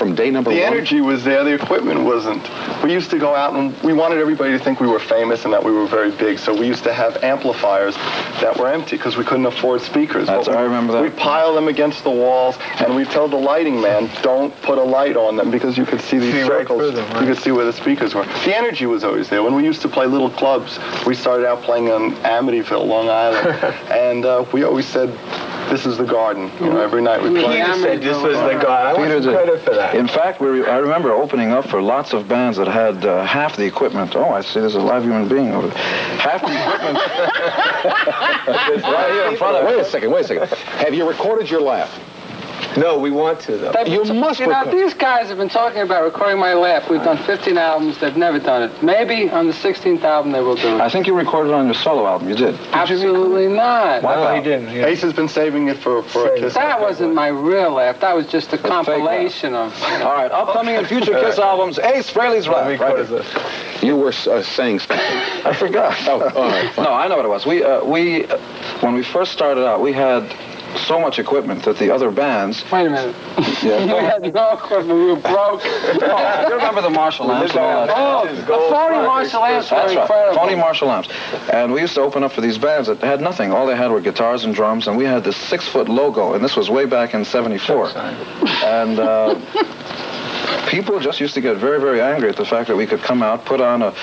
from day number one? The energy was there, the equipment wasn't. We used to go out and we wanted everybody to think we were famous and that we were very big, so we used to have amplifiers that were empty because we couldn't afford speakers. I remember that. We'd pile them against the walls, and we'd tell the lighting man, don't put a light on them because you could see these circles. Right. You could see where the speakers were. The energy was always there. When we used to play little clubs, we started out playing on Amityville, Long Island, and we always said, this is the Garden. You know, every night we played. Peter said this was the Garden. I want some credit for that. In fact, I remember opening up for lots of bands that had half the equipment. Oh, I see there's a live human being over there. Half the equipment right here in front of us. Wait a second. Have you recorded your laugh? No, we want to, though. You know, these guys have been talking about recording my laugh. We've done 15 albums. They've never done it. Maybe on the 16th album they will do it. I think you recorded it on your solo album. You did. Absolutely not. No, he didn't. Yeah. Ace has been saving it for a Kiss. That wasn't my real laugh. That was just a compilation of... All right, upcoming and future Kiss albums, Ace Frehley's Laugh. Right. You were saying something. I forgot. Oh, all right. No, I know what it was. When we first started out, we had so much equipment that the other bands... Wait a minute. Yeah. You had no equipment. We were broke. Oh, you remember the Marshall amps and all that? Oh, the phony Marshall amps were incredible. Phony Marshall amps. And we used to open up for these bands that had nothing. All they had were guitars and drums, and we had this 6-foot logo, and this was way back in '74. And... people just used to get very, very angry at the fact that we could come out, put on a...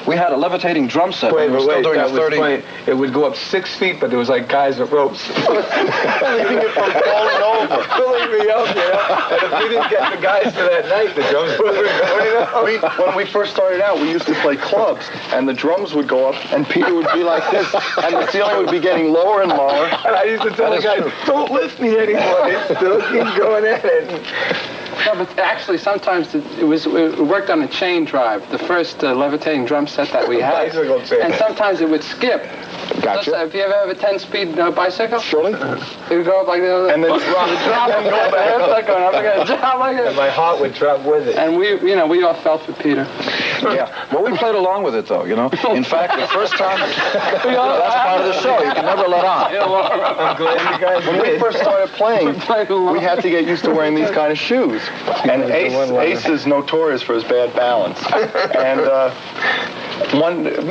We had a levitating drum set. Wait, doing that was funny. It would go up 6 feet, but there was like guys with ropes. Keeping it from falling over. Pulling me up, And if we didn't get the guys for that night, the drums wouldn't going out. When we first started out, we used to play clubs, and the drums would go up, and Peter would be like this, and the ceiling would be getting lower and lower. And I used to tell the guys, don't lift me anymore. They still keep going at it. No, but actually, sometimes it worked on a chain drive, the first levitating drum set that we had. And sometimes it would skip. Gotcha. Have you ever have a 10-speed bicycle? Surely. It would go up like that. And then drop and go back. And my heart would drop with it. And we all felt for Peter. Yeah. Well, we played along with it, though, you know. In fact, the first time... that's part of the show. You can never let on. I'm glad you guys When we first started playing, we had to get used to wearing these kind of shoes. And Ace is notorious for his bad balance. And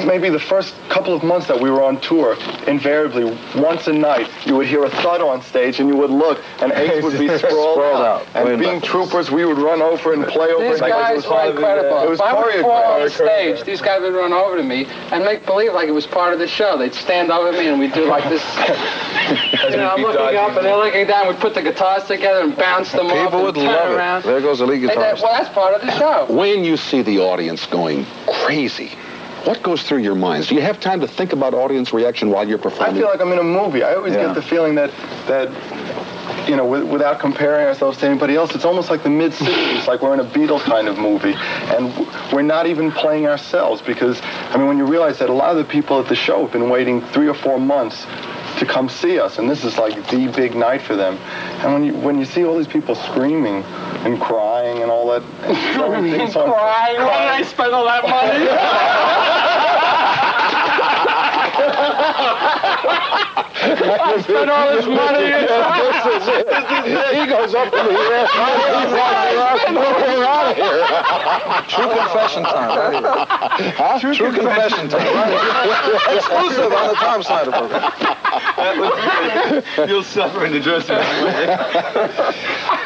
maybe the first couple of months that we were on tour, invariably, once a night, you would hear a thud on stage, and you would look, and Ace would be sprawled out. And being troopers, we would run over and play over. These guys were incredible. If I would fall on stage, these guys would run over to me and make believe like it was part of the show. They'd stand over me, and we'd do like this. I'm looking up, and they're looking down. We'd put the guitars together and bounce them off. People would love it. There goes the lead guitarist. Well, that's part of the show. When you see the audience going crazy, what goes through your minds? Do you have time to think about audience reaction while you're performing? I feel like I'm in a movie. I always get the feeling that you know, without comparing ourselves to anybody else, it's almost like the mid-60s, like we're in a Beatles kind of movie. And we're not even playing ourselves because, I mean, when you realize that a lot of the people at the show have been waiting 3 or 4 months to come see us, and this is like the big night for them. And when you see all these people screaming and crying and all that... Crying? Why did I spend all that money? I spent all this money. He goes up to the air. We're out of here. True confession time, right? Huh? True confession time. Right? Exclusive on the Tom Snyder program. You'll suffer in the dressing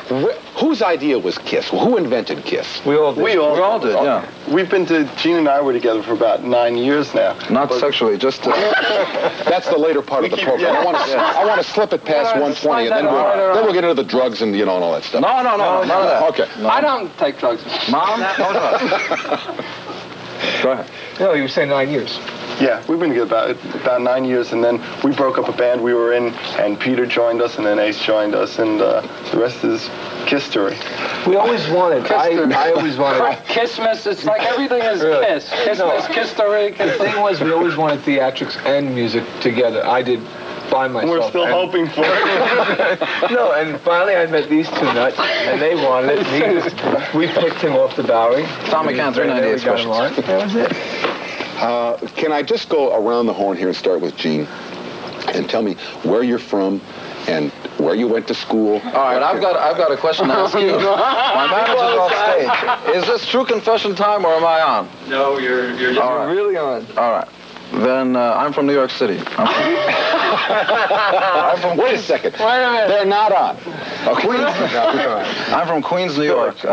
room. Whose idea was Kiss? Who invented Kiss? We all did. We all did, yeah. We've been to, Gene and I were together for about 9 years now. Not sexually, just... That's the later part of the program. Yeah. I want to slip it past 120, and then we'll get into the drugs and, you know, and all that stuff. No, none of that. Okay. No. I don't take drugs. Mom? Go ahead. No, you were saying 9 years. Yeah, we've been together about 9 years, and then we broke up a band we were in, and Peter joined us, and then Ace joined us, and the rest is Kiss story. We always wanted. I always wanted. Kissmas. It's like everything is Kiss. Kissmas, Kiss story. The thing was, we always wanted theatrics and music together. I did by myself. We're still hoping for it. No, and finally I met these two nuts, and they wanted it. We picked him off the Bowery. Tom McCann, 398 questions. That was it. Can I just go around the horn here and start with Gene? And tell me where you're from and where you went to school. All right, I've got a question to ask you. My manager Is this true confession time or am I on? No, you're just really on. All right. Then I'm from New York City. Wait a second. Wait a minute. They're not on. Okay. I'm from Queens, New York.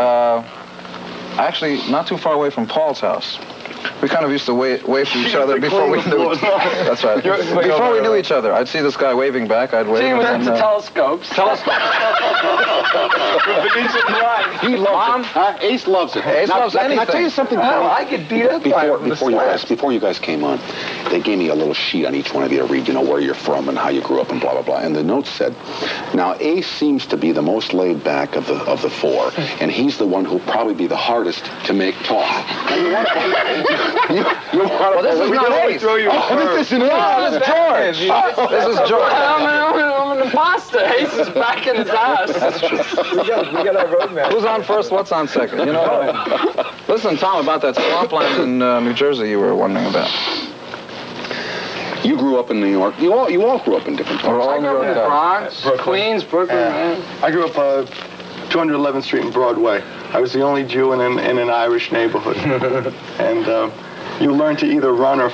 Actually, not too far away from Paul's house. We kind of used to wave to each other before we knew each other. That's right. Before we knew each other, I'd see this guy waving back, I'd wave. See, we went to telescopes. He loves it. Ace loves it. Ace loves anything. Can I tell you something? I get beat up Before you guys came on, they gave me a little sheet on each one of you to read, where you're from and how you grew up and blah, blah, blah. And the note said, now, Ace seems to be the most laid back of the four, and he's the one who'll probably be the hardest to make talk. Well, this is not Ace. This is George. This is George. I'm an imposter. Ace is back in his house. That's true. We got our roadmap. Who's on first? What's on second? Listen, Tom, about that swampland in New Jersey you were wondering about. You grew up in New York. You all grew up in different parts. I grew up in the Bronx, Queens, Brooklyn. I grew up 211th Street and Broadway. I was the only Jew in an Irish neighborhood. And you learn to either run or